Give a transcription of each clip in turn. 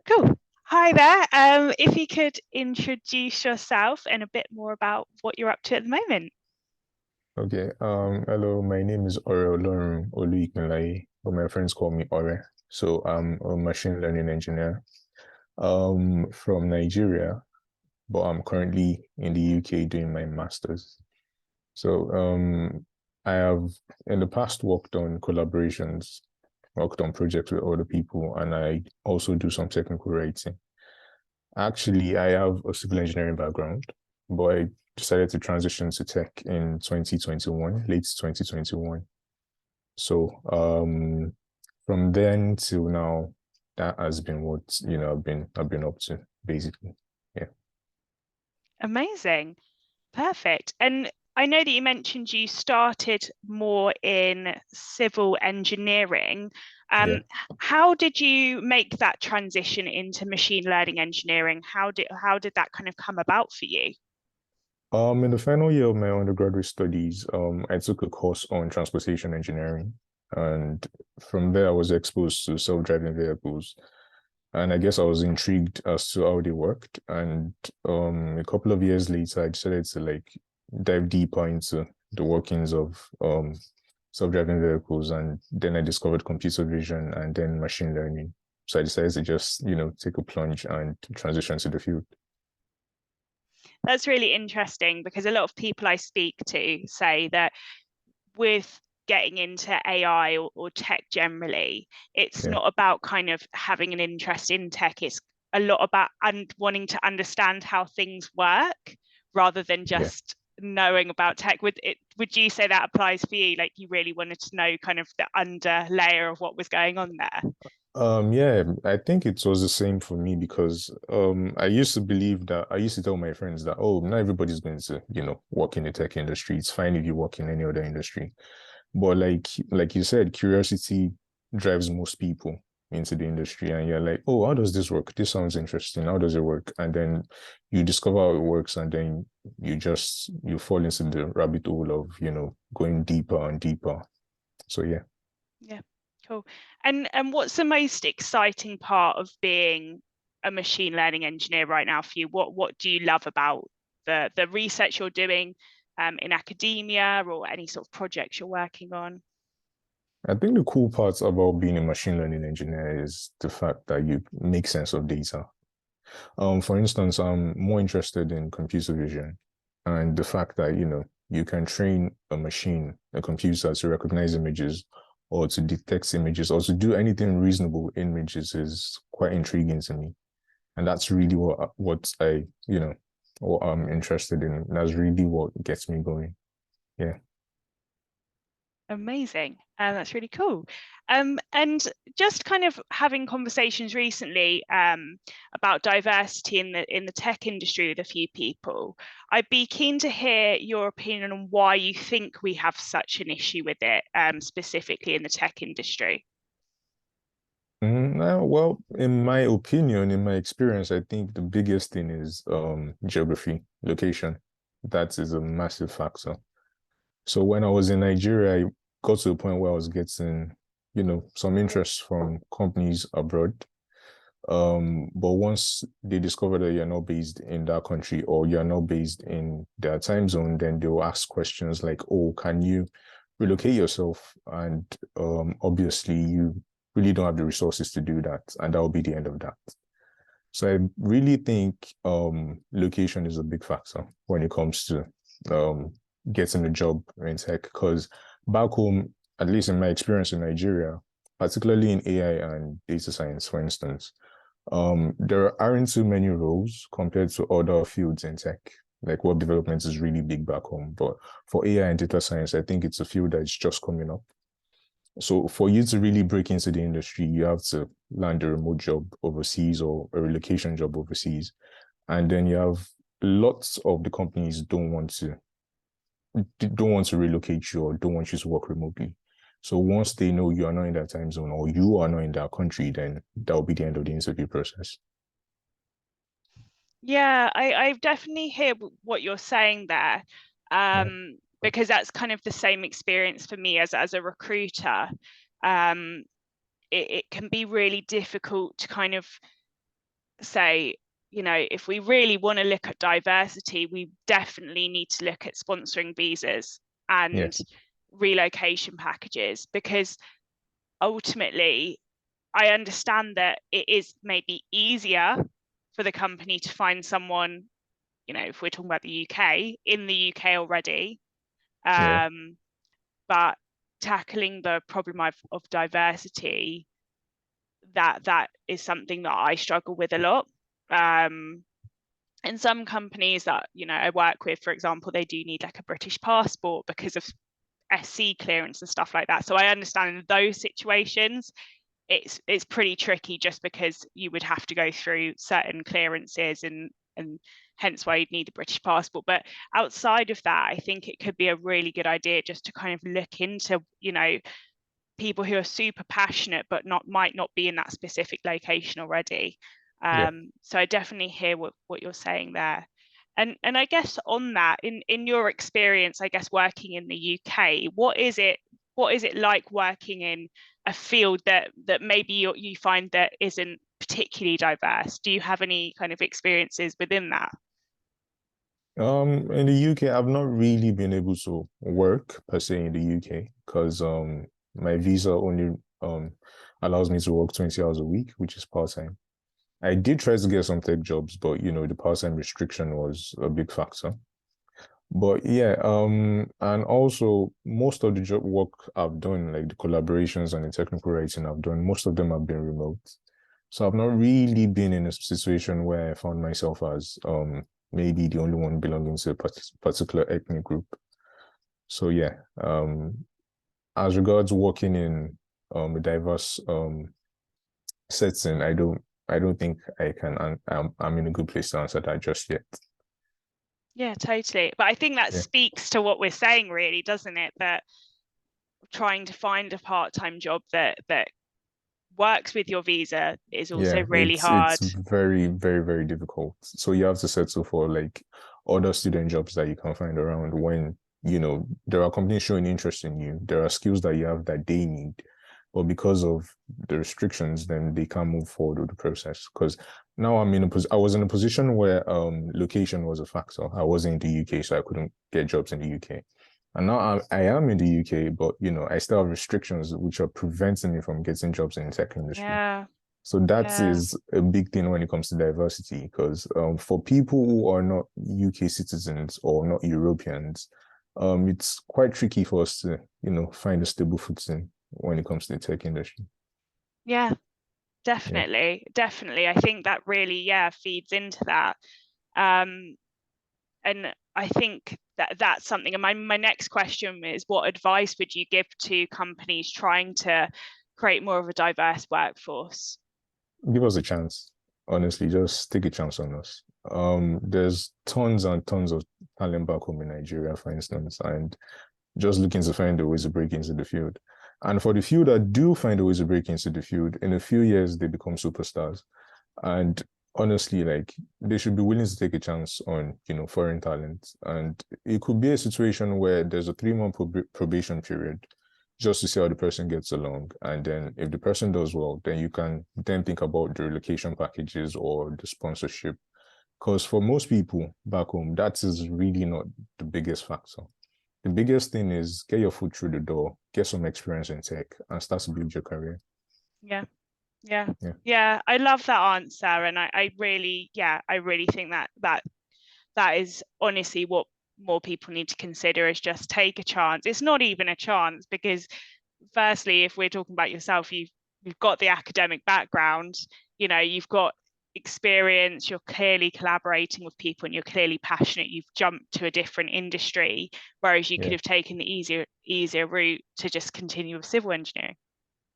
Cool. Hi there. If you could introduce yourself and a bit more about what you're up to at the moment. Okay. Hello, my name is Oreolorun Olu-Ipinlaye, but my friends call me Ore. So I'm a machine learning engineer from Nigeria, but I'm currently in the UK doing my master's. So I have in the past worked on collaborations, worked on projects with other people, and I also do some technical writing. Actually, I have a civil engineering background, but I decided to transition to tech in 2021, late 2021. So from then till now, that has been what I've been up to basically. Yeah. Amazing. Perfect. And I know that you mentioned you started more in civil engineering. Yeah. How did you make that transition into machine learning engineering? How did that kind of come about for you? In the final year of my undergraduate studies, I took a course on transportation engineering, and from there I was exposed to self-driving vehicles. And I guess I was intrigued as to how they worked. And a couple of years later, I decided to dive deeper into the workings of self-driving vehicles. And then I discovered computer vision and then machine learning. So I decided to just, take a plunge and transition to the field. That's really interesting because a lot of people I speak to say that with getting into AI or tech generally, it's Yeah. not about kind of having an interest in tech. It's a lot about wanting to understand how things work rather than Yeah. just knowing about tech. Would you say that applies for you? Like you really wanted to know kind of the under layer of what was going on there? Yeah, I think it was the same for me because I used to believe that I used to tell my friends that, oh, not everybody's going to, work in the tech industry. It's fine if you work in any other industry. But like you said, curiosity drives most people into the industry, and you're like, oh, how does this work? This sounds interesting. How does it work? And then you discover how it works, and then you fall into the rabbit hole of, going deeper and deeper. So yeah. Yeah, cool. And what's the most exciting part of being a machine learning engineer right now for you? What do you love about the research you're doing in academia or any sort of projects you're working on? I think the cool part about being a machine learning engineer is the fact that you make sense of data. For instance, I'm more interested in computer vision and the fact that, you can train a machine, a computer to recognize images or to detect images or to do anything reasonable in images is quite intriguing to me. And that's really what I'm interested in. That's really what gets me going. Yeah. Amazing. That's really cool. And just kind of having conversations recently about diversity in the tech industry with a few people, I'd be keen to hear your opinion on why you think we have such an issue with it, specifically in the tech industry. Well, in my opinion, in my experience, I think the biggest thing is geography, location. That is a massive factor. So when I was in Nigeria, I got to a point where I was getting, some interest from companies abroad. But once they discover that you're not based in that country or you're not based in their time zone, then they will ask questions like, oh, can you relocate yourself? And obviously you really don't have the resources to do that. And that will be the end of that. So I really think location is a big factor when it comes to getting a job in tech. Because back home, at least in my experience in Nigeria, particularly in AI and data science, for instance, there aren't too many roles compared to other fields in tech. Like web development is really big back home, but for AI and data science, I think it's a field that's just coming up. So for you to really break into the industry, you have to land a remote job overseas or a relocation job overseas. And then you have lots of the companies don't want to relocate you or don't want you to work remotely. So once they know you are not in that time zone or you are not in that country, then that will be the end of the interview process. Yeah, I definitely hear what you're saying there, Yeah. because that's kind of the same experience for me as a recruiter. Um, it can be really difficult to kind of say, you know, if we really want to look at diversity, we definitely need to look at sponsoring visas and relocation packages, because ultimately I understand that it is maybe easier for the company to find someone, you know, if we're talking about the UK, in the UK already. But tackling the problem of diversity, that is something that I struggle with a lot. And some companies that, you know, I work with, for example, they do need like a British passport because of SC clearance and stuff like that. So I understand in those situations, it's pretty tricky, just because you would have to go through certain clearances, and hence why you'd need a British passport. But outside of that, I think it could be a really good idea just to kind of look into, you know, people who are super passionate but might not be in that specific location already. So I definitely hear what you're saying there. And I guess on that, in your experience, I guess working in the UK, what is it like working in a field that maybe you find that isn't particularly diverse? Do you have any kind of experiences within that? In the UK, I've not really been able to work per se in the UK because my visa only allows me to work 20 hours a week, which is part-time. I did try to get some tech jobs, but you know, the part-time restriction was a big factor. But yeah, and also most of the job work I've done, like the collaborations and the technical writing I've done, most of them have been remote. So I've not really been in a situation where I found myself as maybe the only one belonging to a particular ethnic group. So yeah, as regards working in a diverse setting, I don't think I can. I'm in a good place to answer that just yet. Yeah, totally. But I think that Yeah. speaks to what we're saying, really, doesn't it? That trying to find a part-time job that works with your visa is also Yeah, really it's hard. very, very, very difficult. So you have to settle for like other student jobs that you can find around when, you know, there are companies showing interest in you. There are skills that you have that they need. But because of the restrictions, then they can't move forward with the process. Because now I was in a position where location was a factor. I wasn't in the UK, so I couldn't get jobs in the UK. And now I am in the UK, but you know, I still have restrictions which are preventing me from getting jobs in the tech industry. Yeah, So that yeah, is a big thing when it comes to diversity, because for people who are not UK citizens or not Europeans, it's quite tricky for us to, you know, find a stable footing when it comes to the tech industry. yeah, Yeah, definitely. I think that really, yeah, feeds into that. Um, and I think that that's something. And my next question is, what advice would you give to companies trying to create more of a diverse workforce? give us a chance. Honestly, just take a chance on us. There's tons and tons of talent back home in Nigeria, for instance, and just looking to find a way to break into the field. And for the few that do find a way to break into the field, in a few years they become superstars. And honestly, like they should be willing to take a chance on, you know, foreign talent. And it could be a situation where there's a 3-month probation period just to see how the person gets along. And then if the person does well, then you can then think about the relocation packages or the sponsorship. Because for most people back home, that is really not the biggest factor. The biggest thing is get your foot through the door, get some experience in tech, and start to build your career. Yeah, yeah, Yeah. yeah. I love that answer, and I really, yeah, I really think that is honestly what more people need to consider, is just take a chance. It's not even a chance, because firstly, if we're talking about yourself, you've got the academic background, you know, you've got experience, you're clearly collaborating with people, and you're clearly passionate. You've jumped to a different industry, whereas you could Yeah. have taken the easier route to just continue with civil engineering,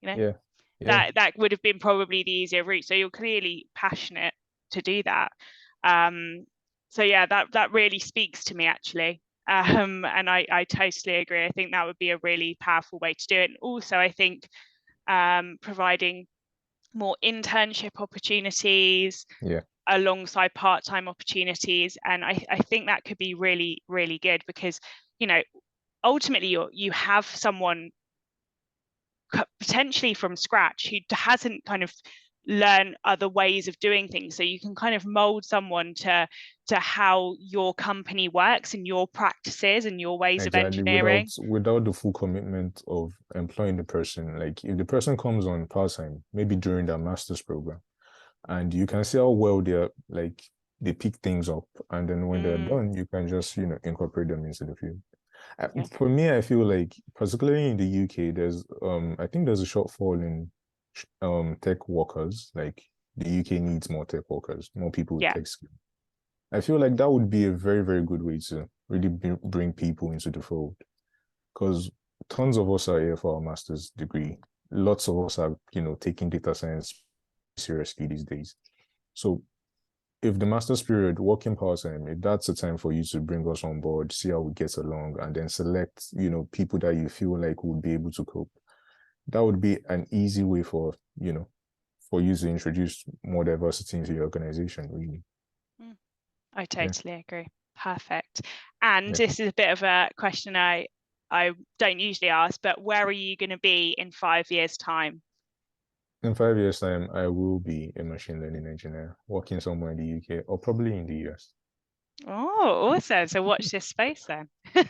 you know. Yeah. Yeah. That would have been probably the easier route. So you're clearly passionate to do that. Um, so yeah, that really speaks to me, actually. And I totally agree. I think that would be a really powerful way to do it. And also, I think providing more internship opportunities Yeah. alongside part-time opportunities, and I think that could be really, really good, because, you know, ultimately you have someone potentially from scratch who hasn't kind of learn other ways of doing things. So you can kind of mold someone to how your company works and your practices and your ways of Exactly, engineering. without the full commitment of employing the person. Like if the person comes on part-time, maybe during their master's program, and you can see how well they're like they pick things up, and then when they're done, you can just, you know, incorporate them into the field. Yeah. For me, I feel like particularly in the UK, there's I think there's a shortfall in tech workers. Like the UK needs more tech workers, more people with Yeah. tech skills. I feel like that would be a very, very good way to really bring people into the fold, because tons of us are here for our master's degree. Lots of us are, you know, taking data science seriously these days. So if the master's period, working part-time, if that's a time for you to bring us on board, see how we get along, and then select, you know, people that you feel like would be able to cope, that would be an easy way for, you know, for you to introduce more diversity into your organization, really. I Yeah. totally agree. Perfect. And Yeah. this is a bit of a question I don't usually ask, but where are you going to be in 5 years' time? In 5 years' time, I will be a machine learning engineer working somewhere in the UK or probably in the US. Oh, awesome. So watch this space then.